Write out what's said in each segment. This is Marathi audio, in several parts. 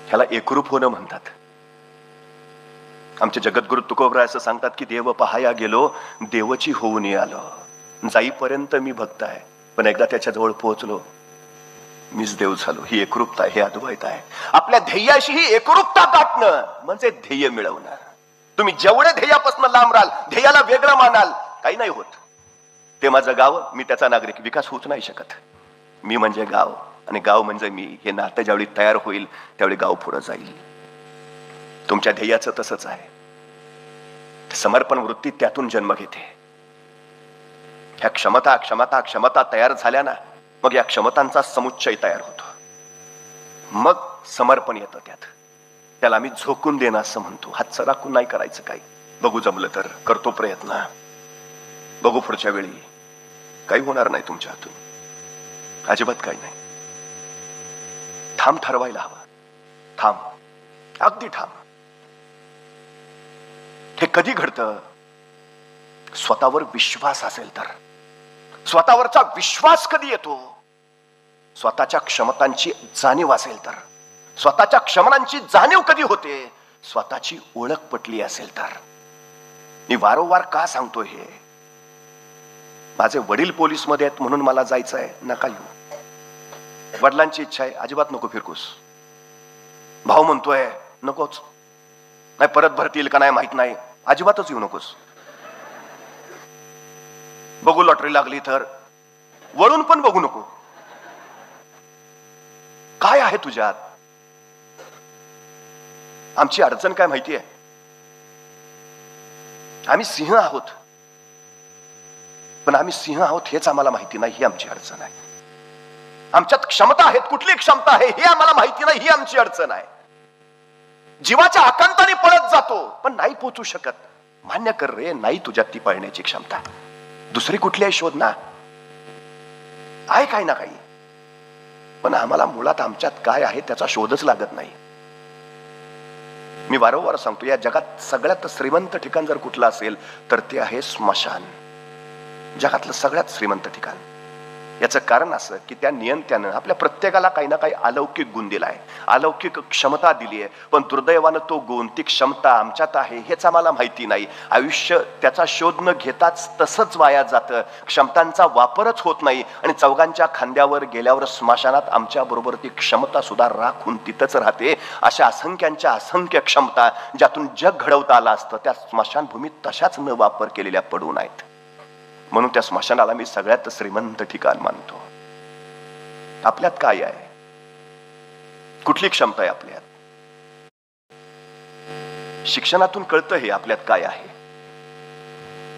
ह्याला एकरूप होणं म्हणतात. आमचे जगद्गुरु तुकोबराय असं सांगतात की देव पहाया गेलो देवची होऊन आलो. जाईपर्यंत मी भक्त आहे, पण एकदा त्याच्या जवळ पोहोचलो मीच देव झालो. ही एकरूपता आहे, हे अद्वैत आहे. आपल्या ध्येयाशी ही एकरूपता गाठणं म्हणजे ध्येय मिळवणार. तुम्ही जेवढे ध्येयापासून लांब राहाल, ध्येयाला वेगळं मानाल, काही नाही होत. ते माझं गाव, मी त्याचा नागरिक, विकास होऊच नाही शकत. मी म्हणजे गाव आणि गाव म्हणजे मी, हे नातं ज्यावेळी तयार होईल त्यावेळी गाव पुढे जाईल. तुमच्या ध्येयाचं तसंच आहे. समर्पण वृत्ती त्यातून जन्म घेते. ह्या क्षमता क्षमता क्षमता तयार झाल्या ना, मग या क्षमतांचा समुच्चय तयार होतो. मग समर्पण येतं त्यात. त्याला आम्ही झोकून देणं असं म्हणतो. हातचं राखून नाही करायचं. काही बघू जमलं तर करतो प्रयत्न, बघू पुढच्या वेळी. काही होणार नाही तुमच्या हातून, अजिबात काही नाही. ठाम ठरवायला हवं. ठाम, अगदी ठाम. हे कधी घडतं? स्वतःवर विश्वास असेल तर. स्वतःवरचा विश्वास कधी येतो? स्वतःच्या क्षमतांची जाणीव असेल तर. स्वतःच्या क्षमतांची जाणीव कधी होते? स्वतःची ओळख पटली असेल तर. मी वारंवार का सांगतो हे? माझे वडील पोलीस मध्ये आहेत म्हणून मला जायचं आहे, नका येऊ. वडिलांची इच्छा आहे, अजिबात नको फिरकूस. भाऊ म्हणतोय नकोच, नाही परत भरती येईल का नाही माहित नाही, अजिबातच येऊ नकोस. बघू लॉटरी लागली तर, वळून पण बघू नको. काय आहे तुझ्यात? आमची अडचण काय माहितीये? आम्ही सिंह आहोत, पण आम्ही सिंह आहोत हेच आम्हाला माहिती नाही, ही आमची अडचण आहे. आमच्यात क्षमता आहेत, कुठली क्षमता आहे हे आम्हाला माहिती नाही, ही आमची अडचण आहे. जीवाच्या आकांताने पळत जातो पण नाही पोचू शकत. मान्य कर रे, नाही तुझ्यात ती पळण्याची क्षमता. दुसरी कुठली आहे शोध ना, आहे काही ना काही. पण आम्हाला मुळात आमच्यात काय आहे त्याचा शोधच लागत नाही. मी वारंवार सांगतो, या जगात सगळ्यात श्रीमंत ठिकाण जर कुठलं असेल तर ते आहे स्मशान. जगातलं सगळ्यात श्रीमंत ठिकाण. याचं कारण असं की त्या नियंत्यानं आपल्या प्रत्येकाला काही ना काही अलौकिक गुण दिलाय, अलौकिक क्षमता दिली आहे. पण दुर्दैवानं तो गुण, ती क्षमता आमच्यात आहे हेच आम्हाला माहिती नाही. आयुष्य त्याचा शोध न घेताच तसंच वाया जातं. क्षमतांचा वापरच होत नाही आणि चौघांच्या खांद्यावर गेल्यावर स्मशानात आमच्या बरोबर ती क्षमता सुद्धा राखून तिथंच राहते. अशा असंख्यांच्या असंख्य क्षमता ज्यातून जग घडवता आलं असतं, त्या स्मशानभूमीत तशाच न वापर केलेल्या पडून आहेत. म्हणून त्या स्मशानाला मी सगळ्यात श्रीमंत ठिकाण मानतो. आपल्यात काय आहे? कुठली क्षमता आहे आपल्यात? शिक्षणातून कळतं हे आपल्यात काय आहे.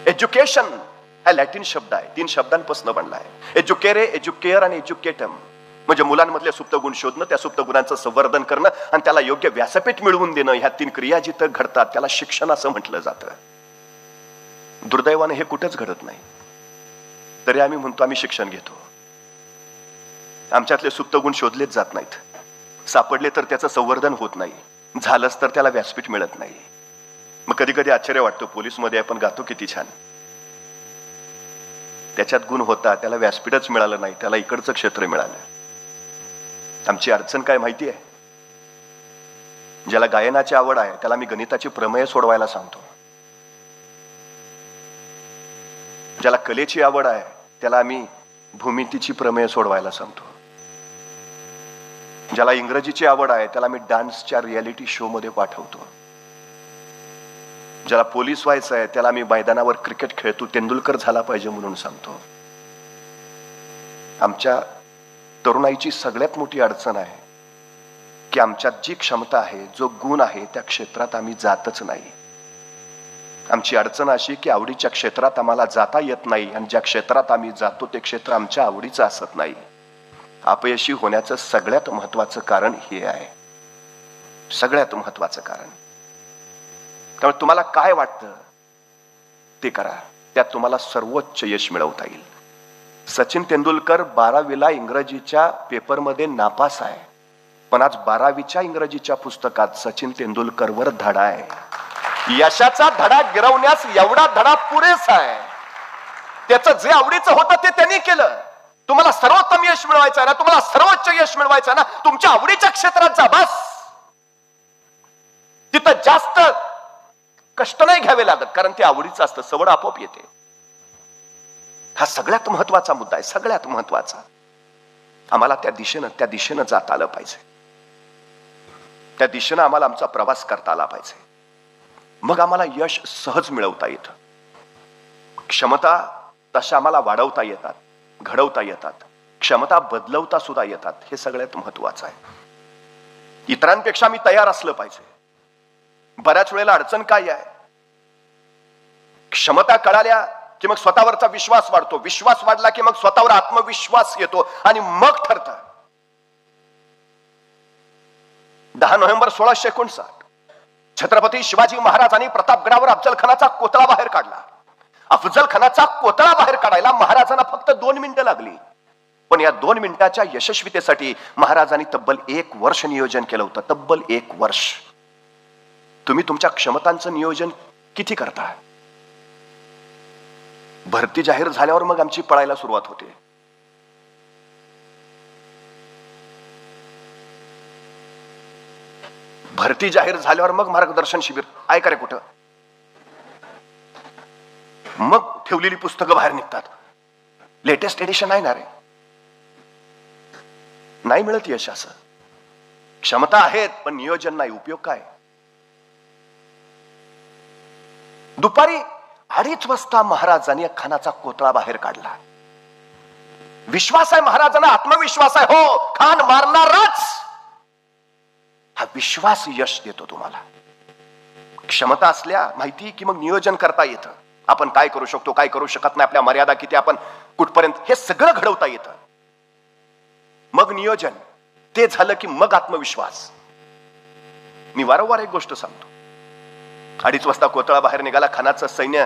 एज्युकेशन हा लॅटिन शब्द आहे, 3 शब्दांपासून बनला आहे. एज्युकेरे, एज्युकेअर आणि एज्युकेटम. म्हणजे मुलांमधले सुप्त गुण शोधणं, त्या सुप्त गुणांचं संवर्धन करणं आणि त्याला योग्य व्यासपीठ मिळवून देणं. ह्या 3 क्रिया जिथं घडतात त्याला शिक्षण असं म्हटलं जातं. दुर्दैवाने हे कुठेच घडत नाही. तरी आम्ही म्हणतो आम्ही शिक्षण घेतो. आमच्यातले सुप्त गुण शोधलेच जात नाहीत. सापडले तर त्याचं संवर्धन होत नाही. झालंच तर त्याला व्यासपीठ मिळत नाही. मग कधी कधी आश्चर्य वाटतं, पोलीसमध्ये आपण गातो किती छान, त्याच्यात गुण होता, त्याला व्यासपीठच मिळालं नाही, त्याला इकडचं क्षेत्र मिळालं. आमची अडचण काय माहिती आहे? ज्याला गायनाची आवड आहे त्याला मी गणिताची प्रमेय सोडवायला सांगतो. ज्याला कलेची आवड आहे त्याला आम्ही भूमितीची प्रमेय सोडवायला सांगतो. ज्याला इंग्रजीची आवड आहे त्याला मी डान्सच्या रियालिटी शो मध्ये पाठवतो. ज्याला पोलीस व्हायचं आहे त्याला मी मैदानावर क्रिकेट खेळतो, तेंडुलकर झाला पाहिजे म्हणून सांगतो. आमच्या तरुणाईची सगळ्यात मोठी अडचण आहे की आमच्यात जी क्षमता आहे, जो गुण आहे, त्या क्षेत्रात आम्ही जातच नाही. आमची अडचण अशी की आवडीच्या क्षेत्रात आम्हाला जाता येत नाही आणि ज्या क्षेत्रात आम्ही जातो ते क्षेत्र आमच्या आवडीचं असत नाही. अपयशी होण्याचं सगळ्यात महत्वाचं कारण हे आहे, सगळ्यात महत्वाचं कारण. त्यामुळे तुम्हाला काय वाटतं ते करा, त्यात तुम्हाला सर्वोच्च यश मिळवता येईल. सचिन तेंडुलकर 12वीला इंग्रजीच्या पेपरमध्ये नापास आहे, पण आज 12वीच्या इंग्रजीच्या पुस्तकात सचिन तेंडुलकरवर धडा आहे. यशाचा धडा गिरवण्यास एवढा धडा पुरेसा आहे. त्याचं जे आवडीचं होतं ते त्यांनी केलं. तुम्हाला सर्वोत्तम यश मिळवायचं आहे ना, तुम्हाला सर्वोच्च यश मिळवायचं आहे ना, तुमच्या आवडीच्या क्षेत्रात जा. बस तिथं जास्त कष्ट नाही घ्यावे लागत, कारण ते आवडीचं असतं, सवड आपोआप येते. हा सगळ्यात महत्वाचा मुद्दा आहे, सगळ्यात महत्वाचा. आम्हाला त्या दिशेनं जाता आलं पाहिजे, त्या दिशेनं आम्हाला आमचा प्रवास करता आला पाहिजे. मग आम्हाला यश सहज मिळवता येतं. क्षमता तशा आम्हाला वाढवता येतात, घडवता येतात, क्षमता बदलवता सुद्धा येतात. हे सगळ्यात महत्वाचं आहे. इतरांपेक्षा मी तयार असलं पाहिजे. बऱ्याच वेळेला अडचण काय आहे, क्षमता कळाल्या की मग स्वतःवरचा विश्वास वाढतो, विश्वास वाढला की मग स्वतःवर आत्मविश्वास येतो आणि मग ठरतं. 10 नोव्हेंबर 1659 छत्रपती शिवाजी महाराजांनी प्रतापगडावर अफजल खानाचा कोतळा बाहेर काढला. अफजल खानाचा कोतळा बाहेर काढायला महाराजांना फक्त 2 मिनिटं लागली. पण या 2 मिनिटाच्या यशस्वीतेसाठी महाराजांनी तब्बल 1 वर्ष नियोजन केलं होतं. तब्बल 1 वर्ष. तुम्ही तुमच्या क्षमतांचं नियोजन किती करता? भरती जाहीर झाल्यावर मग आमची पळायला सुरुवात होते. भरती जाहीर झाल्यावर मग मार्गदर्शन शिबिर आहे का रे कुठं? मग ठेवलेली पुस्तकं बाहेर निघतात, लेटेस्ट एडिशन आहे ना रे. नाही मिळत यश. असं क्षमता आहेत पण नियोजन नाही, उपयोग काय? दुपारी 2:30 वाजता महाराजांनी खानाचा कोतळा बाहेर काढला. विश्वास आहे महाराजांना, आत्मविश्वास आहे. हो, खान मारणारच. हा विश्वास यश देतो तुम्हाला. क्षमता असल्या माहिती की मग नियोजन करता येतं. आपण काय करू शकतो, काय करू शकत नाही, आपल्या मर्यादा किती, आपण कुठपर्यंत, हे सगळं घडवता येतं. मग नियोजन, ते झालं की मग आत्मविश्वास. मी वारंवार एक गोष्ट सांगतो. 2:30 वाजता कोतळा बाहेर निघाला. खानाचं सैन्य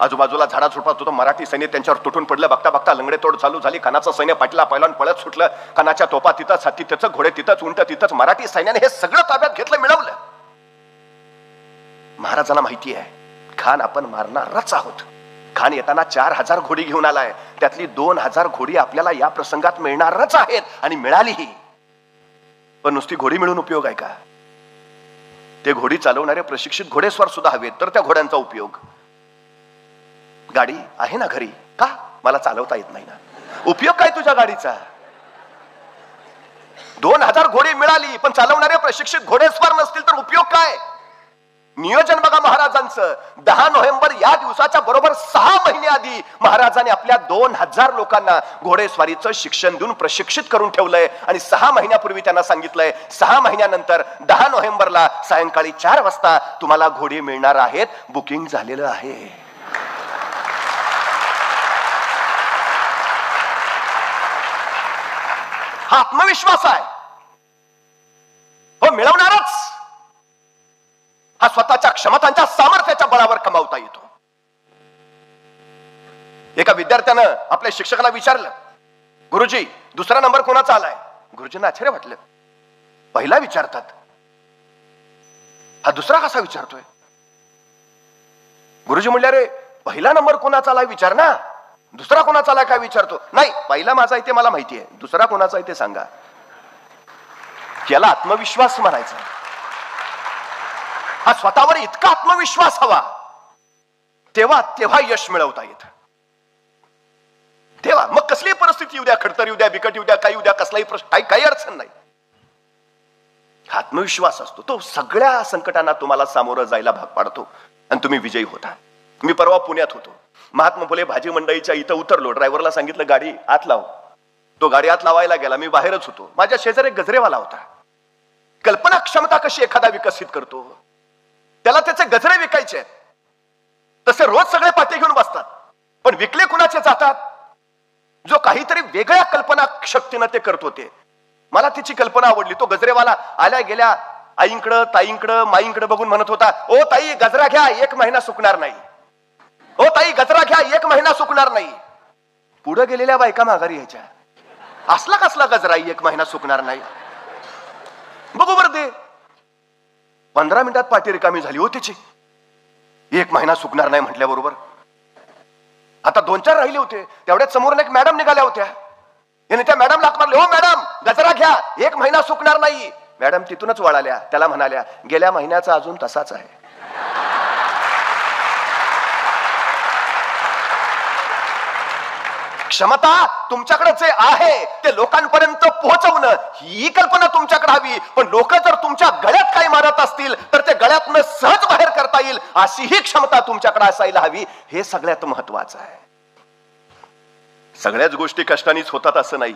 आजूबाजूला झाडा झुडपात होतं. मराठी सैन्य त्यांच्यावर तुटून पडलं. बघता बघता लंगडे तोड चालू झाली. खानाचं सैन्य पाठला पहिला पळत सुटलं. खानाच्या तोपा तिथंच, हत्ती तिथंच, घोडे तिथंच, उंट तिथंच. मराठी सैन्याने हे सगळं ताब्यात घेतलं, मिळवलं. महाराजांना माहिती आहे खान आपण मारणारच आहोत. खान येताना 4000 घोडी घेऊन आलाय. त्यातली 2000 घोडी आपल्याला या प्रसंगात मिळणारच आहेत आणि मिळालीही. पण नुसती घोडी मिळून उपयोग आहे का? ते घोडी चालवणारे प्रशिक्षित घोडेस्वार सुद्धा हवेत, तर त्या घोड्यांचा उपयोग. गाडी आहे ना घरी, का मला चालवता येत नाही ना? उपयोग काय तुझ्या गाडीचा? 2000 घोडी मिळाली पण चालवणारे प्रशिक्षित घोडेस्वार नसतील तर उपयोग काय? नियोजन बघा महाराजांचं. 10 नोव्हेंबर या दिवसाच्या बरोबर 6 महिने आधी महाराजांनी आपल्या 2000 लोकांना घोडेस्वारीचं शिक्षण देऊन प्रशिक्षित करून ठेवलंय. आणि 6 महिन्यापूर्वी त्यांना सांगितलंय 6 महिन्यानंतर 10 नोव्हेंबरला सायंकाळी 4 वाजता तुम्हाला घोडी मिळणार आहेत, बुकिंग झालेलं आहे. हा आत्मविश्वास आहे. हो, मिळवणारच. हा स्वतःच्या क्षमतांच्या सामर्थ्याच्या बळावर कमावता येतो. एका विद्यार्थ्यानं आपल्या शिक्षकाला विचारलं, गुरुजी दुसरा नंबर कोणाचा आलाय? गुरुजींना आश्चर्य वाटलं. पहिला विचारतात, हा दुसरा कसा विचारतोय? गुरुजी म्हणले, अरे पहिला नंबर कोणाचा आलाय विचार ना, दुसरा कोणाचा आलाय काय विचारतो? नाही, पहिला माझा आहे ते मला माहिती आहे, दुसरा कोणाचा आहे ते सांगा. याला आत्मविश्वास म्हणायचा. हा स्वतःवर इतका आत्मविश्वास हवा, तेव्हा यश मिळवता येतं. तेव्हा मग कसली परिस्थिती येऊ द्या, खडतर येऊ द्या, बिकट येऊ द्या, काही येऊ द्या, कसलाही प्रश्न, काही अडचण नाही. आत्मविश्वास असतो तो सगळ्या संकटांना तुम्हाला सामोरं जायला भाग पाडतो आणि तुम्ही विजयी होता. मी परवा पुण्यात होतो. महात्मा फुले भाजी मंडईच्या इथं उतरलो. ड्रायव्हरला सांगितलं गाडी आत लाव. तो गाडी आत लावायला गेला. मी बाहेरच होतो. माझ्या शेजारी एक गजरेवाला होता. कल्पना क्षमता कशी एखादा विकसित करतो. त्याला त्याचे गजरे विकायचे. तसे रोज सगळे पाते घेऊन बसतात, पण विकले कुणाचे जातात? जो काहीतरी वेगळ्या कल्पना शक्तीनं ते करत होते. मला त्याची कल्पना आवडली. तो गजरेवाला आल्या गेल्या आईंकडं, ताईंकडं, माईंकडं बघून म्हणत होता, ओ ताई गजरा घ्या, 1 महिना सुकणार नाही. ओ ताई गजरा घ्या, 1 महिना सुकणार नाही. पुढे गेलेल्या बायका माघारी यायच्या, असला कसला गजरा 1 महिना सुकणार नाही? बघू बरं ते. 15 मिनिटात पाठी रिकामी झाली हो त्याची. 1 महिना सुकणार नाही म्हटल्याबरोबर आता 2-4 राहिले होते. तेवढ्यात समोरून एक मॅडम निघाल्या होत्या. याने त्या मॅडमला हाक मारले, हो मॅडम गजरा घ्या, 1 महिना सुकणार नाही. मॅडम तिथूनच वळाल्या. त्याला म्हणाल्या, गेल्या महिन्याचा अजून तसाच आहे. क्षमता तुमच्याकडे जे आहे ते लोकांपर्यंत पोहोचवणं ही कल्पना तुमच्याकडे हवी. पण लोक जर तुमच्या गळ्यात काही मारत असतील तर ते गळ्यातनं सहज बाहेर करता येईल अशी ही क्षमता तुमच्याकडे असायला हवी. हे सगळ्यात महत्वाचं आहे. सगळ्याच गोष्टी कष्टानेच होतात असं नाही.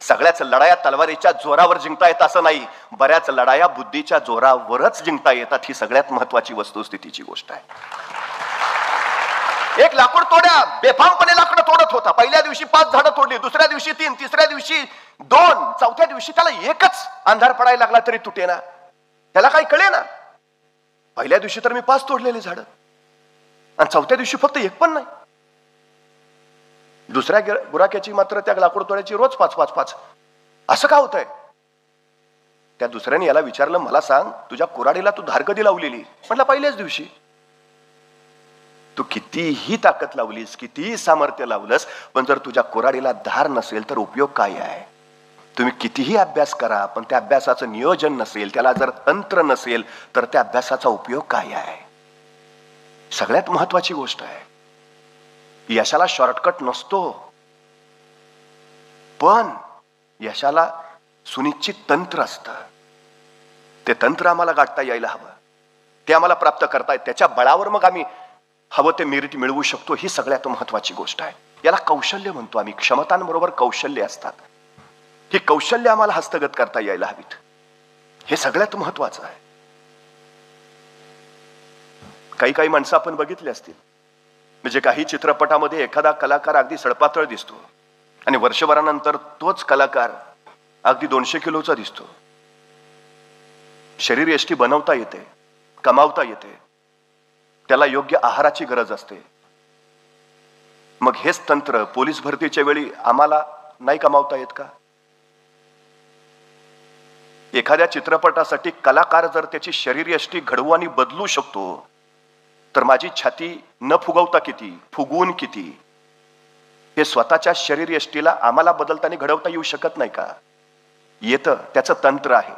सगळ्याच लढाया तलवारीच्या जोरावर जिंकता येत असं नाही. बऱ्याच लढाया बुद्धीच्या जोरावरच जिंकता येतात. ही सगळ्यात महत्वाची वस्तुस्थितीची गोष्ट आहे. एक लाकूड तोड्या बेफामपणे लाकडं तोडत होता. पहिल्या दिवशी 5 झाडं तोडली, दुसऱ्या दिवशी 3, तिसऱ्या दिवशी 2, चौथ्या दिवशी त्याला एकच अंधार पडायला लागला तरी तुटेना. त्याला काही कळे ना. पहिल्या दिवशी तर मी 5 तोडलेले झाडं आणि चौथ्या दिवशी फक्त एक पण नाही. दुसऱ्या गुराख्याची मात्र त्या लाकूड तोड्याची रोज 5 असं का होतंय? त्या दुसऱ्याने याला विचारलं, मला सांग तुझ्या कुऱ्हाडीला तू धार कधी लावलेली? म्हटलं पहिल्याच दिवशी. तू कितीही ताकद लावलीस, कितीही सामर्थ्य लावलंस, पण जर तुझ्या कुऱ्हाडीला धार नसेल तर उपयोग काय आहे? तुम्ही कितीही अभ्यास करा, पण त्या अभ्यासाचं नियोजन नसेल, त्याला जर तंत्र नसेल तर त्या अभ्यासाचा उपयोग काय आहे? सगळ्यात महत्वाची गोष्ट आहे. यशाला शॉर्टकट नसतो, पण यशाला सुनिश्चित तंत्र असतं. ते तंत्र आम्हाला गाठता यायला हवं. ते आम्हाला प्राप्त करता येईल. त्याच्या बळावर मग आम्ही हवं ते मेरिट मिळवू शकतो. ही सगळ्यात महत्वाची गोष्ट आहे. याला कौशल्य म्हणतो आम्ही. क्षमतांबरोबर कौशल्य असतात. ही कौशल्य आम्हाला हस्तगत करता यायला हवीत. हे सगळ्यात महत्वाचं आहे. काही माणसं आपण बघितली असतील, म्हणजे काही चित्रपटामध्ये एखादा कलाकार अगदी सडपातळ दिसतो आणि वर्षभरानंतर तोच कलाकार अगदी 200 किलोचा दिसतो. शरीर यष्टी बनवता येते, कमावता येते, त्याला योग्य आहाराची गरज असते. मग हेच तंत्र पोलीस भरतीच्या वेळी आम्हाला नाही कमावता येत का? एखाद्या चित्रपटासाठी कलाकार जर त्याची शरीर यष्टी घडवू आणि बदलू शकतो, तर माझी छाती न फुगवता किती, फुगवून किती, हे स्वतःच्या शरीर यष्टीला आम्हाला बदलताना घडवता येऊ शकत नाही का? येतं. त्याचं तंत्र आहे.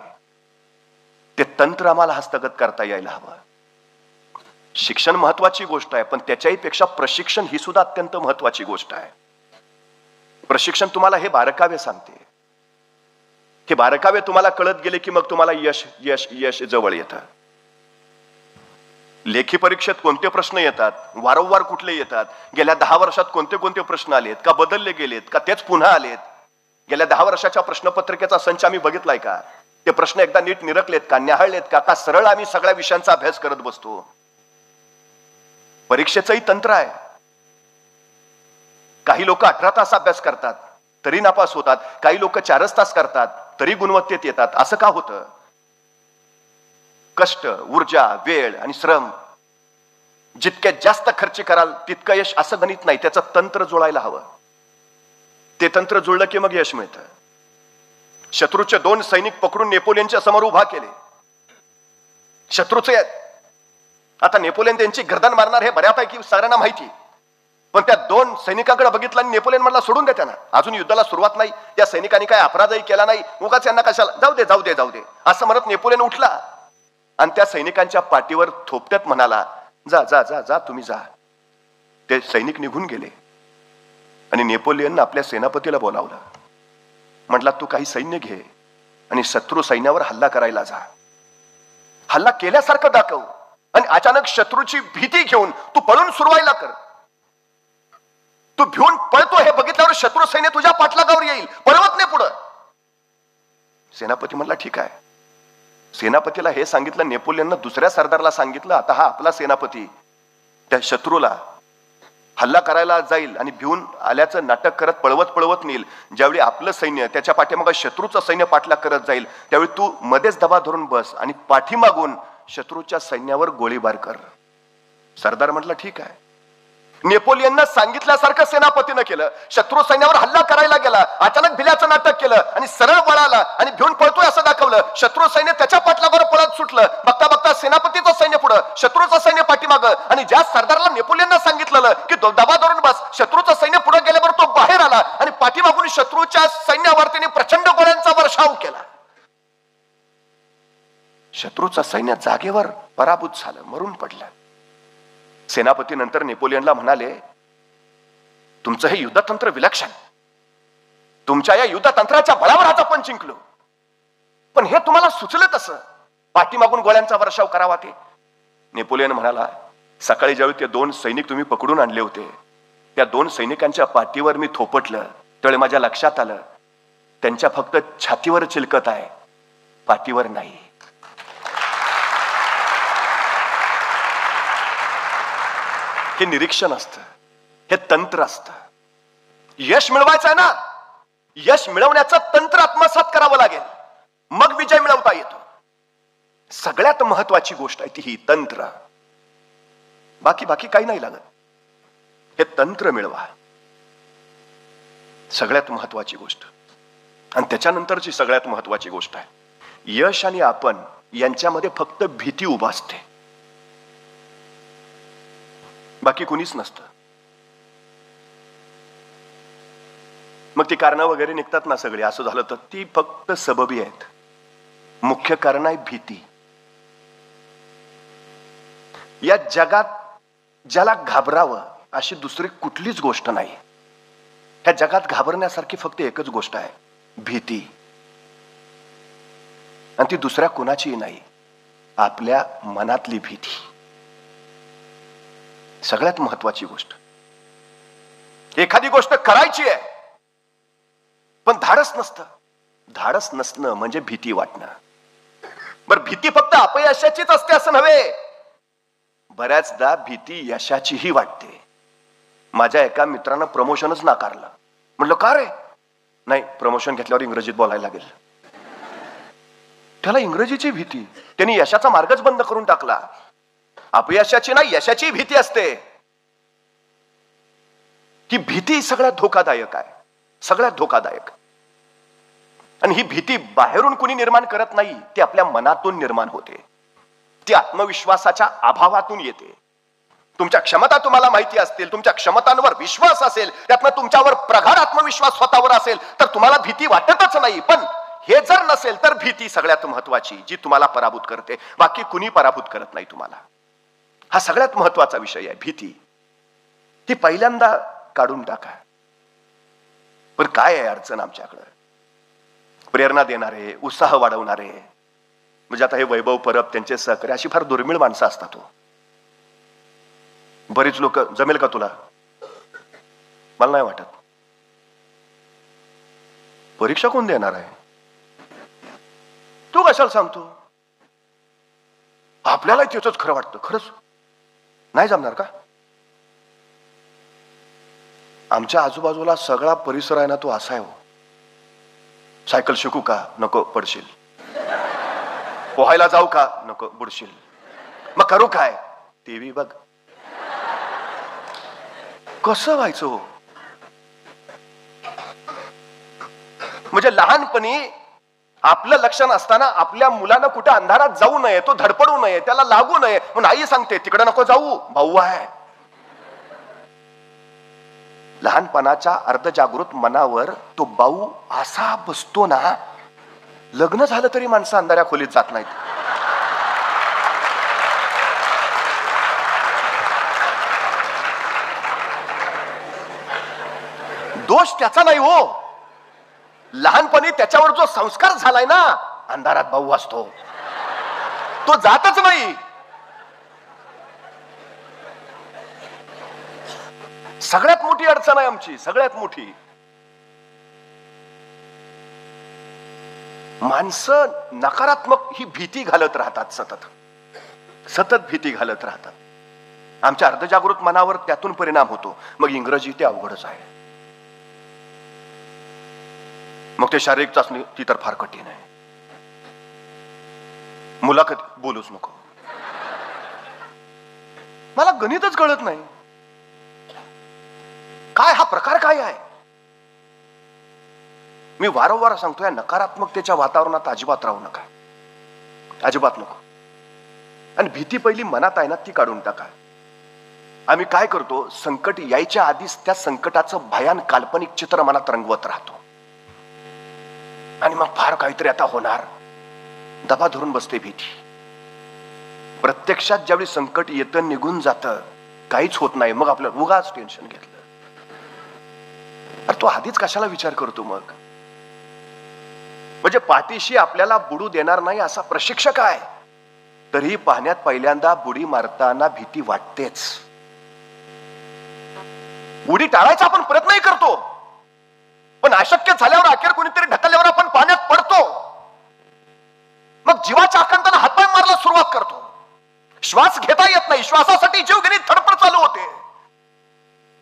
ते तंत्र आम्हाला हस्तगत करता यायला हवं. शिक्षण महत्वाची गोष्ट आहे, पण त्याच्याही पेक्षा प्रशिक्षण ही सुद्धा अत्यंत महत्वाची गोष्ट आहे. प्रशिक्षण तुम्हाला हे बारकावे सांगते. हे बारकावे तुम्हाला कळत गेले की मग तुम्हाला यश यश यश जवळ येतं. लेखी परीक्षेत कोणते प्रश्न येतात, वारंवार कुठले येतात, गेल्या 10 वर्षात कोणते कोणते प्रश्न आलेत, का बदलले गेलेत, का तेच पुन्हा आलेत, गेल्या 10 वर्षाच्या प्रश्नपत्रिकेचा संच आम्ही बघितलाय का? ते प्रश्न एकदा नीट निरकलेत का, न्याहाळलेत का, का सरळ आम्ही सगळ्या विषयांचा अभ्यास करत बसतो? परीक्षेचंही तंत्र आहे. काही लोक 18 तास अभ्यास करतात तरी नापास होतात, काही लोक 4 तास करतात तरी गुणवत्तेत येतात. असं का होतं? कष्ट, ऊर्जा, वेळ आणि श्रम जितके जास्त खर्च कराल तितकं यश असं गणित नाही. त्याचं तंत्र जुळायला हवं. ते तंत्र जुळलं की मग यश मिळतं. शत्रूचे 2 सैनिक पकडून नेपोलियनच्या समोर उभा केले. शत्रूचे आता नेपोलियन त्यांची गर्दन मारणार हे बऱ्यापैकी सगळ्यांना माहिती, पण त्या 2 सैनिकांकडे बघितलं आणि नेपोलियन म्हणला सोडून द्या त्यांना, अजून युद्धाला सुरुवात नाही, त्या सैनिकांनी काय अपराधही केला नाही, उगाच यांना कशाला, जाऊ दे जाऊ दे जाऊ दे असं म्हणत नेपोलियन उठला आणि त्या सैनिकांच्या पाठीवर थोपट्यात म्हणाला, जा जा जा जा तुम्ही जा. ते सैनिक निघून गेले आणि नेपोलियन आपल्या सेनापतीला बोलावलं. म्हटला, तू काही सैन्य घे आणि शत्रू सैन्यावर हल्ला करायला जा. हल्ला केल्यासारखं दाखव आणि अचानक शत्रूची भीती घेऊन तू पळून सुरवायला कर. तू भिवून पळतो हे बघितल्यावर शत्रू सैन्य तुझ्या पाठलागावर येईल, पळवत नाही पुढं. सेनापती म्हणला, ठीक आहे. सेनापतीला हे सांगितलं, नेपोलियननं दुसऱ्या सरदारला सांगितलं, आता हा आपला सेनापती त्या शत्रूला हल्ला करायला जाईल आणि भिवून आल्याचं नाटक करत पळवत पळवत नेईल. ज्यावेळी आपलं सैन्य त्याच्या पाठीमागं शत्रूचं सैन्य पाठलाग करत जाईल, त्यावेळी तू मध्येच दबा धरून बस आणि पाठीमागून शत्रूच्या सैन्यावर गोळीबार कर. सरदार म्हटलं, ठीक आहे. नेपोलियननं सांगितल्यासारखं सेनापतीनं केलं. शत्रू सैन्यावर हल्ला करायला गेला, अचानक भिल्याचं नाटक केलं आणि सरळ वळाला आणि भिवून पळतोय असं दाखवलं. शत्रू सैन्य त्याच्या पाठलागावर पळत सुटलं. बघता बघता सेनापतीचं सैन्य पुढं, शत्रूचं सैन्य पाठीमागं. आणि ज्या सरदारला नेपोलियननं सांगितलेलं की दबा धरून बस, शत्रूचं सैन्य पुढे गेल्यावर तो बाहेर आला आणि पाठीमागून शत्रूच्या सैन्यावर त्याने प्रचंड गोळ्यांचा वर्षाव केला. शत्रूचं सैन्य जागेवर पराभूत झालं, मरून पडलं. सेनापती नंतर नेपोलियनला म्हणाले, तुमचं हे युद्धतंत्र विलक्षण, तुमच्या या युद्धतंत्राच्या बळावर आज आपण जिंकलो. पण हे तुम्हाला सुचलं तसं पाठीमागून गोळ्यांचा वर्षाव करावा ते? नेपोलियन म्हणाला, सकाळी ज्यावेळी ते 2 सैनिक तुम्ही पकडून आणले होते, त्या 2 सैनिकांच्या पाठीवर मी थोपटलं, त्यावेळी माझ्या लक्षात आलं त्यांच्या फक्त छातीवर चिलकत आहे, पाठीवर नाही. हे निरीक्षण असतं, हे तंत्र असतं. यश मिळवायचं आहे ना, यश मिळवण्याचं तंत्र आत्मसात करावं लागेल, मग विजय मिळवता येतो. सगळ्यात महत्वाची गोष्ट आहे ती ही तंत्र. बाकी काही नाही लागत. हे तंत्र मिळवा, सगळ्यात महत्वाची गोष्ट. आणि त्याच्यानंतरची सगळ्यात महत्वाची गोष्ट आहे, यश आणि आपण यांच्यामध्ये फक्त भीती उभा असते, बाकी कुणीच नसतं. मग ती कारणं वगैरे निघतात ना सगळी, असं झालं तर ती फक्त सबबी आहेत. मुख्य कारण आहे भीती. या जगात ज्याला घाबरावं अशी दुसरी कुठलीच गोष्ट नाही. ह्या जगात घाबरण्यासारखी फक्त एकच गोष्ट आहे, भीती. आणि ती दुसऱ्या कोणाचीही नाही, आपल्या मनातली भीती. सगळ्यात महत्वाची गोष्ट. एखादी गोष्ट करायची आहे पण धाडस नसतं. धाडस नसणं म्हणजे भीती वाटणं. बरं, भीती फक्त अपयशाचीच असते असं नव्हे, बऱ्याचदा भीती यशाचीही वाटते. माझ्या एका मित्रानं प्रमोशनच नाकारलं. म्हटलं का रे? नाही, प्रमोशन घेतल्यावर इंग्रजीत बोलायला लागेल. त्याला इंग्रजीची भीती, त्यांनी यशाचा मार्गच बंद करून टाकला. अपयशाची नाही, यशाची भीती असते. ही भीती सगळ्यात धोकादायक आहे, सगळ्यात धोकादायक. आणि ही भीती बाहेरून कुणी निर्माण करत नाही, ती आपल्या मनातून निर्माण होते. ती आत्मविश्वासाच्या अभावातून येते. तुमच्या क्षमता तुम्हाला माहिती असतील, तुमच्या क्षमतांवर विश्वास असेल, त्यातनं तुमच्यावर प्रगाढ आत्मविश्वास स्वतःवर असेल, तर तुम्हाला भीती वाटतच नाही. पण हे जर नसेल तर भीती सगळ्यात महत्वाची, जी तुम्हाला पराभूत करते. बाकी कुणी पराभूत करत नाही तुम्हाला. हा सगळ्यात महत्वाचा विषय आहे, भीती. ती पहिल्यांदा काढून टाका. पण काय आहे अडचण आमच्याकडे? प्रेरणा देणारे, उत्साह वाढवणारे, म्हणजे आता हे वैभव परब, त्यांचे सहकारी, अशी फार दुर्मिळ माणसं असतात. बरीच लोक, जमेल का तुला? मला नाही वाटत. परीक्षा कोण देणार आहे? तू कशाला सांगतो? आपल्याला त्याच खरं वाटतं. खरंच नाही जमणार का? आमच्या आजूबाजूला सगळा परिसर आहे ना, तो असा आहे. सायकल शिकू का? नको, पडशील. पोहायला जाऊ का? नको, बुडशील. मग करू काय? टीव्ही बघ. कसं व्हायचं? म्हणजे लहानपणी आपलं लक्षण असताना आपल्या मुलानं कुठे अंधारात जाऊ नये, तो धडपडू नये, त्याला लागू नये म्हणून आई सांगते तिकडे नको जाऊ, भाऊ आहे. लहानपणाच्या अर्धजागृत मनावर तो भाऊ असा बसतो ना, लग्न झालं तरी माणसं अंधाऱ्या खोलीत जात नाहीत. दोष त्याचा नाही हो, लहानपणी त्याच्यावर जो संस्कार झालाय ना, अंधारात भाऊ असतो, तो जातच नाही. सगळ्यात मोठी अडचण आहे आमची, सगळ्यात मोठी. माणसं नकारात्मक ही भीती घालत राहतात, सतत सतत भीती घालत राहतात. आमच्या अर्धजागृत मनावर त्यातून परिणाम होतो. मग इंग्रजी ते अवघडच आहे. मग ते शारीरिक चाचणी, ती तर फार कठीण आहे. मुलाखत बोलूच नको. मला गणितच कळत नाही. काय हा प्रकार काय आहे? मी वारंवार सांगतो, या नकारात्मकतेच्या वातावरणात अजिबात राहू नका, अजिबात नको. आणि भीती पहिली मनात आहे ना, ती काढून टाका. आम्ही काय करतो, संकट यायच्या आधीच त्या संकटाचं भयान काल्पनिक चित्र मनात रंगवत राहतो. आणि मग फार काहीतरी आता होणार, दबा धरून बसते भीती. प्रत्यक्षात ज्यावेळी संकट येतं, निघून जातं, काहीच होत नाही, मग आपल्याला उगाच टेन्शन घेतलं. अरे तो आधीच कशाला विचार करतो मग? म्हणजे पाठीशी आपल्याला बुडू देणार नाही असा प्रशिक्षक आहे, तरीही पाण्यात पहिल्यांदा बुडी मारताना भीती वाटतेच. उडी टाळायचा आपण प्रयत्नही करतो, पण अशक्य झाल्यावर अखेर कोणीतरी ढकलल्यावर आपण पाण्यात पडतो. मग जीवाच्या आकांताने हातपाय मारायला सुरुवात करतो. श्वास घेता येत नाही, श्वासासाठी जीवघेणी धडपड चालू होते.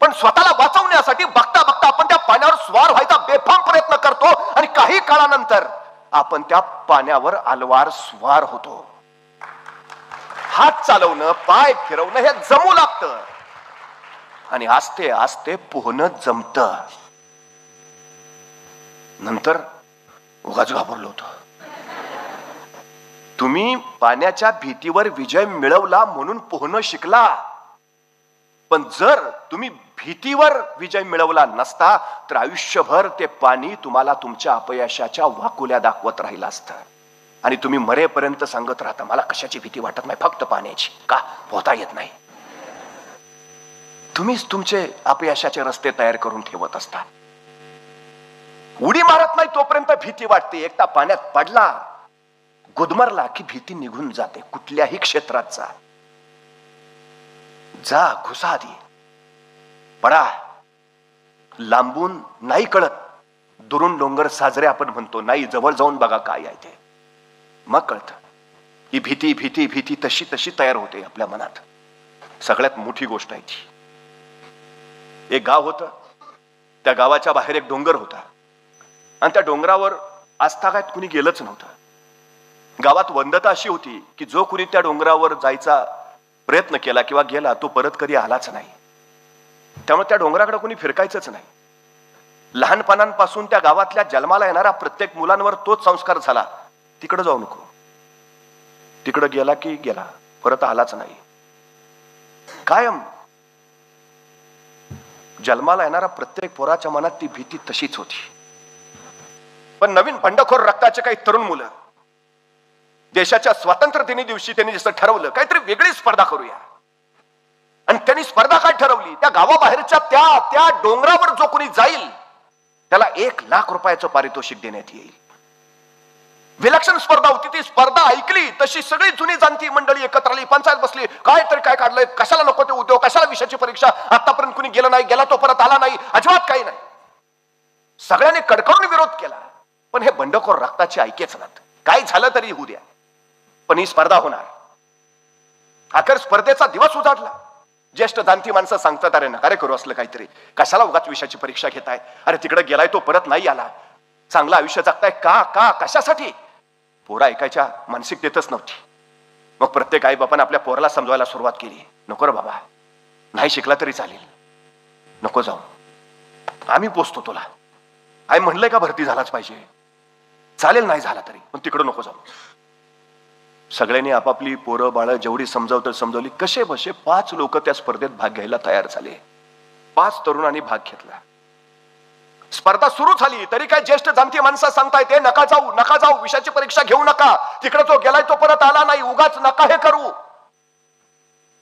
पण स्वतःला वाचवण्यासाठी बघता बघता आपण त्या पाण्यावर स्वार व्हायचा बेफाम प्रयत्न करतो आणि काही काळानंतर आपण त्या पाण्यावर अलवार स्वार होतो. हात चालवणं, पाय फिरवणं हे जमू लागतं आणि आस्ते आस्ते पोहणं जमतं. नंतर उगाच घाबरलो होतो. तुम्ही पाण्याच्या भीतीवर विजय मिळवला म्हणून पोहणं शिकला, पण जर तुम्ही भीतीवर विजय मिळवला नसता तर आयुष्यभर ते पाणी तुम्हाला तुमच्या अपयशाच्या वाकुल्या दाखवत राहिलं असतं आणि तुम्ही मरेपर्यंत सांगत राहता, मला कशाची भीती वाटत नाही, फक्त पाण्याची. का? पोहता येत नाही. तुम्हीच तुमचे अपयशाचे रस्ते तयार करून ठेवत असता. उडी मारत नाही तोपर्यंत भीती वाटते. एकदा पाण्यात पडला, गुदमरला की भीती निघून जाते. कुठल्याही क्षेत्रात जा, घुसा आधी, पडा. लांबून नाही कळत, दुरून डोंगर साजरे आपण म्हणतो, नाही जवळ जाऊन बघा काय आहे ते, मग कळतं. ही भीती भीती भीती तशी तशी तयार होते आपल्या मनात. सगळ्यात मोठी गोष्ट आहे ती. एक गाव होतं, त्या गावाच्या बाहेर एक डोंगर होता आणि त्या डोंगरावर आजतागायत कुणी गेलंच नव्हतं. गावात वंदता अशी होती की जो कुणी त्या डोंगरावर जायचा प्रयत्न केला किंवा गेला तो परत कधी आलाच नाही. त्यामुळे त्या डोंगराकडे कोणी फिरकायचंच नाही. लहानपणापासून त्या गावातल्या जन्माला येणाऱ्या प्रत्येक मुलांवर तोच संस्कार झाला, तिकडे जाऊ नको. तिकडे गेला की गेला, परत आलाच नाही. कायम जन्माला येणाऱ्या प्रत्येक पोराच्या मनात ती भीती तशीच होती. पण नवीन बंडखोर रक्ताचे काही तरुण मुलं देशाच्या स्वातंत्र्य दिनी दिवशी त्यांनी जसं ठरवलं काहीतरी वेगळी स्पर्धा करूया, आणि त्यांनी स्पर्धा काय ठरवली, त्या गावाबाहेरच्या त्या डोंगरावर जो कोणी जाईल त्याला 1,00,000 रुपयाचं पारितोषिक देण्यात येईल. विलक्षण स्पर्धा होती. ती स्पर्धा ऐकली तशी सगळी जुनी जाणती मंडळी एकत्र आली, पंचायत बसली. काय काढलंय, कशाला नको ते उद्योग, कशाला विषयाची परीक्षा, आतापर्यंत कुणी गेलं नाही, गेला तो परत आला नाही, अजिबात काही नाही. सगळ्यांनी कडकडून विरोध केला, पण हे बंडखोर रक्ताचे ऐकेच नात. काय झालं तरी होऊ द्या, पण ही स्पर्धा होणार. अखेर स्पर्धेचा दिवस उजाडला. ज्येष्ठ जाणती माणसं सांगतात, अरे नका रे करू असलं काहीतरी, कशाला उगाच विषयाची परीक्षा घेताय, अरे तिकडे गेलाय तो परत नाही आला, चांगलं आयुष्य जगताय का कशासाठी. पोरं ऐकायच्या मानसिकतेतच नव्हती. मग प्रत्येक आई बापाने आपल्या पोराला समजवायला सुरुवात केली, नको रे बाबा, नाही शिकला तरी चालेल, नको जाऊ, आम्ही पोचतो तुला. आई म्हणलंय का भरती झालाच पाहिजे, चालेल नाही झाला तरी, पण तिकडं नको जाऊ. सगळ्यांनी आपापली पोरं बाळ जेवढी समजवली. कसे बसे 5 लोक त्या स्पर्धेत भाग घ्यायला तयार झाले. 5 तरुणांनी भाग घेतला. स्पर्धा सुरू झाली तरी काय ज्येष्ठ जाणती माणसं सांगताय ते नका जाऊ, विषयाची परीक्षा घेऊ नका, तिकडे जो गेलाय तो परत आला नाही, उगाच नका हे करू.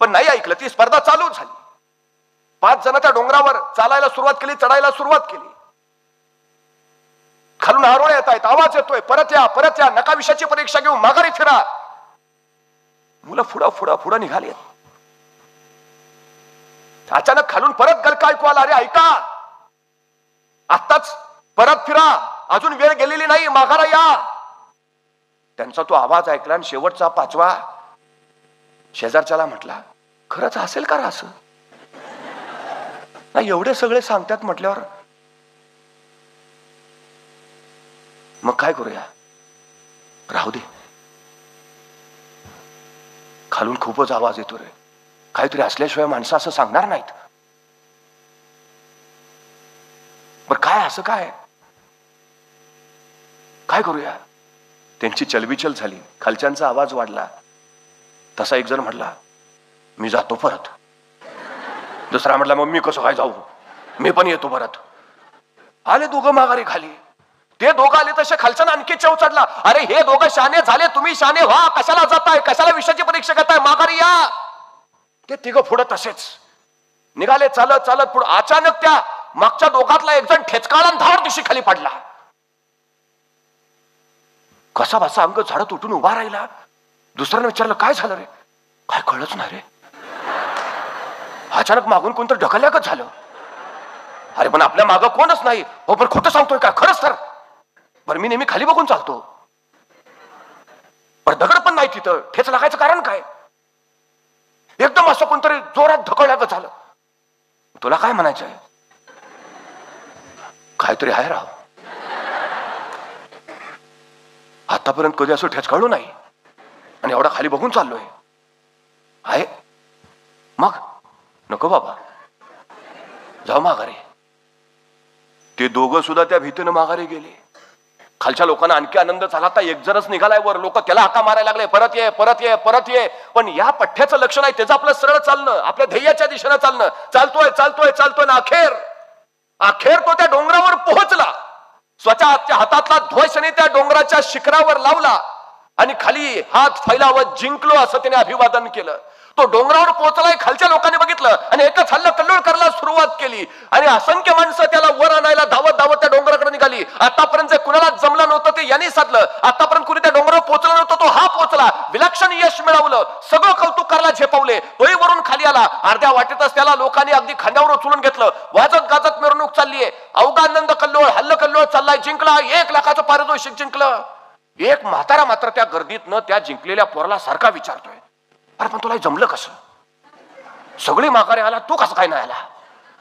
पण नाही ऐकलं. ती स्पर्धा चालू झाली. 5 जण त्या डोंगरावर चालायला सुरुवात केली, चढायला सुरुवात केली. खालून आरोळ्या येत आहेत, आवाज येतोय, परत या, नका विषयाची परीक्षा घेऊ, माघारी फिरा. मुलं पुढं निघाली. अचानक खालून परत गलका ऐकू आला, अरे ऐका, आत्ताच परत फिरा, अजून वेळ गेलेली नाही, माघारा या. त्यांचा तो आवाज ऐकला आणि शेवटचा 5वा शेजारच्याला म्हटला, खरंच असेल का असं? नाही, एवढे सगळे सांगतात म्हटल्यावर मग काय करूया, राहू दे. खालून खूपच आवाज येतो रे, काहीतरी असल्याशिवाय माणसं असं सांगणार नाहीत. बरं काय, असं काय करूया. त्यांची चलबिचल झाली. खालच्यांचा आवाज वाढला. तसा एक जण म्हटला, मी जातो परत. दुसरा म्हटला, मग मी कसं काय जाऊ, मी पण येतो परत. आले दोघं माघारी खाली. ते दोघं आले तसे खालच्यानं आणखी चव चढला. अरे हे दोघं शाने झाले, तुम्ही शाने व्हा, कशाला जाताय, कशाला विषयाची परीक्षा घेताय, माघारी या. ते तिघं पुढे तसेच निघाले चालत चालत पुढे. अचानक त्या मागच्या दोघातला एक जण ठेचकाळा धाड दिशी खाली पडला. कसा बसा अंग झाडत उठून उभा राहिला. दुसऱ्याने विचारलं काय झालं रे? काय कळलंच नाही रे. अचानक मागून कोणतं ढकलल्यागत झालं. अरे पण आपल्या मागं कोणच नाही. हो पण खोटं सांगतोय का? खरंच तर. बरं मी नेहमी खाली बघून चालतो. पण दगड पण नाही तिथं. ठेच लागायचं कारण काय? एकदम असं कोणतरी जोरात ढकलल्यागत झालं. तुला काय म्हणायचंय? काहीतरी आहे राव. आतापर्यंत कधी असं ठेचकाळलो नाही आणि एवढा खाली बघून चाललोय. आहे मग नको बाबा, जाऊ माघारी. ते दोघं सुद्धा त्या भीतीनं माघारी गेले. खालच्या लोकांना आणखी आनंद झाला. आता एक जणच निघालाय वर. लोक त्याला हाका मारायला लागले, परत ये परत ये परत ये. पण या पठ्ठ्याचं लक्ष नाही. त्याचं आपलं सरळ चालणं, आपल्या ध्येयाच्या दिशेनं चालणं. चालतोय चालतोय चालतोय ना अखेर तो त्या डोंगरावर पोहोचला. स्वतःच्या हातातला ध्वजने त्या डोंगराच्या शिखरावर लावला आणि खाली हात फैलावत जिंकलो असं त्याने अभिवादन केलं. तो डोंगरावर पोहोचलाय. खालच्या लोकांनी बघितलं आणि एकच हल्ला कल्लोळ करायला सुरुवात केली आणि असंख्य माणसं त्याला वर आणायला धावत धावत त्या डोंगराकडे निघाली. आतापर्यंत जे कुणाला जमलं नव्हतं ते यांनी साधलं. आतापर्यंत कुणी त्या डोंगरावर पोहोचलं नव्हतं, तो हा पोहोचला. विलक्षण यश मिळवलं. सगळं कौतुक करायला झेपवले. तोही वरून खाली आला. अर्ध्या वाटेतच त्याला लोकांनी अगदी खांद्यावर उचलून घेतलं. वाजत गाजत मिरवणूक चाललीये. अवघा आनंद कल्लोळ हल्ल कल्लोळ चाललाय. जिंकला. 1 लाखाचं पारितोषिक जिंकलं. एक म्हातारा मात्र त्या गर्दीतनं त्या जिंकलेल्या पोराला सारखा विचारतोय, अरे पण तुला जमलं कसं? सगळी माघारी आला, तू कसं काय नाही आला?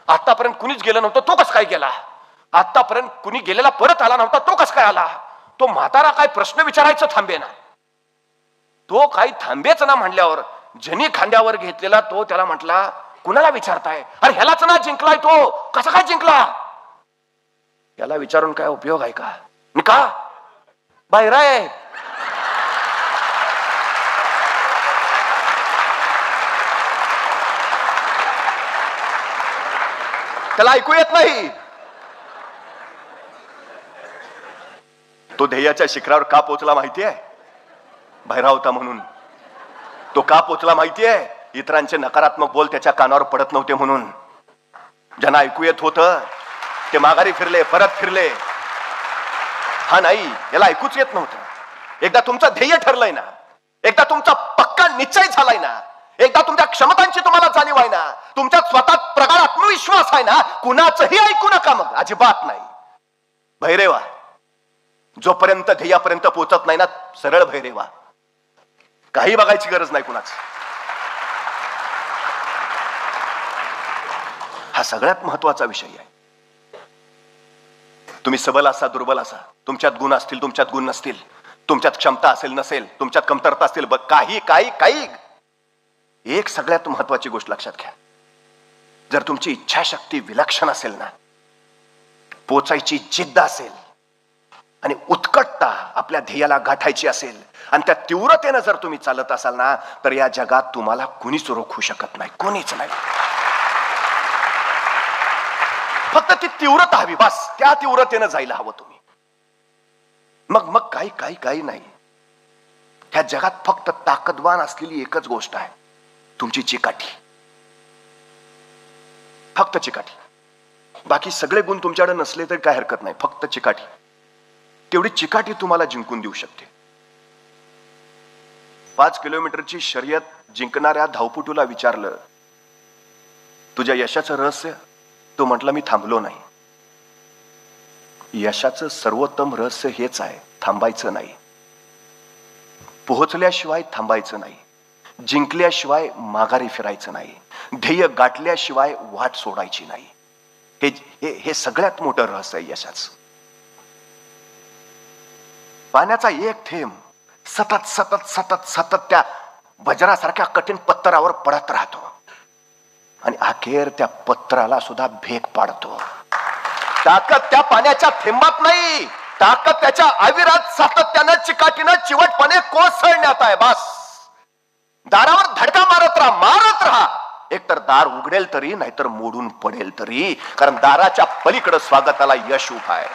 आतापर्यंत कुणीच गेलं नव्हतं, तो कसं काय गेला? आतापर्यंत कुणी गेलेला परत आला नव्हता, तो कसं काय आला? तो म्हातारा काय प्रश्न विचारायचं थांबे ना. तो काही थांबेच ना म्हणल्यावर जनी खांद्यावर घेतलेला तो त्याला म्हटला, कुणाला विचारताय? अरे ह्यालाच ना जिंकलाय तो. कसा काय जिंकला? याला विचारून काय उपयोग आहे का? का बाहेर आहे. त्याला ऐकू येत नाही. तो ध्येयाच्या शिखरावर का पोचला माहितीये? बहिरा होता म्हणून. तो का पोचला माहितीये? इतरांचे नकारात्मक बोल त्याच्या कानावर पडत नव्हते म्हणून. ज्यांना ऐकू येत होतं ते माघारी फिरले, परत फिरले. हा नाही, याला ऐकूच येत नव्हतं. एकदा तुमचं ध्येय ठरलंय ना, एकदा तुमचा पक्का निश्चय झालाय ना, एकदा तुमच्या क्षमतांची तुम्हाला जाणीव आहे ना, तुमच्या स्वतः प्रगाढ आत्मविश्वास आहे ना, कुणाचंही ऐकू नका. मग अजिबात नाही. भैरेवा. जोपर्यंत ध्येयापर्यंत पोहोचत नाही ना, सरळ भैरेवा. काही बघायची गरज नाही कुणाच. हा सगळ्यात महत्वाचा विषय आहे. तुम्ही सबल असा दुर्बल असा, तुमच्यात गुण असतील तुमच्यात गुण नसतील, तुमच्यात क्षमता असेल नसेल, तुमच्यात कमतरता असतील, काही काही काही एक सगळ्यात महत्वाची गोष्ट लक्षात घ्या. जर तुमची इच्छाशक्ती विलक्षण असेल ना, पोचायची जिद्द असेल आणि उत्कटता आपल्या ध्येयाला गाठायची असेल आणि त्या तीव्रतेनं जर तुम्ही चालत असाल ना, तर या जगात तुम्हाला कुणीच रोखू शकत नाही. कोणीच नाही. फक्त ती तीव्रता हवी, बस. त्या तीव्रतेनं जायला हवं तुम्ही. मग काही काही काही नाही. ह्या जगात फक्त ताकदवान असलेली एकच गोष्ट आहे, तुमची चिकाटी. फक्त चिकाटी. बाकी सगळे गुण तुमच्याकडे नसले तरी काय हरकत नाही. फक्त चिकाटी. तेवढी चिकाटी तुम्हाला जिंकून देऊ शकते. 5 किलोमीटरची शर्यत जिंकणाऱ्या धावपटूला विचारलं, तुझ्या यशाचं रहस्य? तो म्हटला, मी थांबलो नाही. यशाचं सर्वोत्तम रहस्य हेच आहे, थांबायचं नाही. पोहोचल्याशिवाय थांबायचं नाही. जिंकल्याशिवाय माघारी फिरायचं नाही. ध्येय गाठल्याशिवाय वाट सोडायची नाही. हे सगळ्यात मोठं रहस्य आहे यशाचं. पाण्याचा एक थेंब सतत सतत सतत सतत त्या वज्रासारख्या कठीण पत्थरावर पडत राहतो आणि अखेर त्या पत्राला सुद्धा भेग पाडतो. ताकद त्या पाण्याच्या थेंबात नाही, ताकद त्याच्या आविरात सातत्यानं चिकाटीनं चिवटपणे कोसळण्यात आहे. बस. दारावर धडका मारत राहा. एकतर दार उघडेल तरी, नाहीतर मोडून पडेल तरी, कारण दाराच्या पलीकडे स्वागताला यश उभा आहे.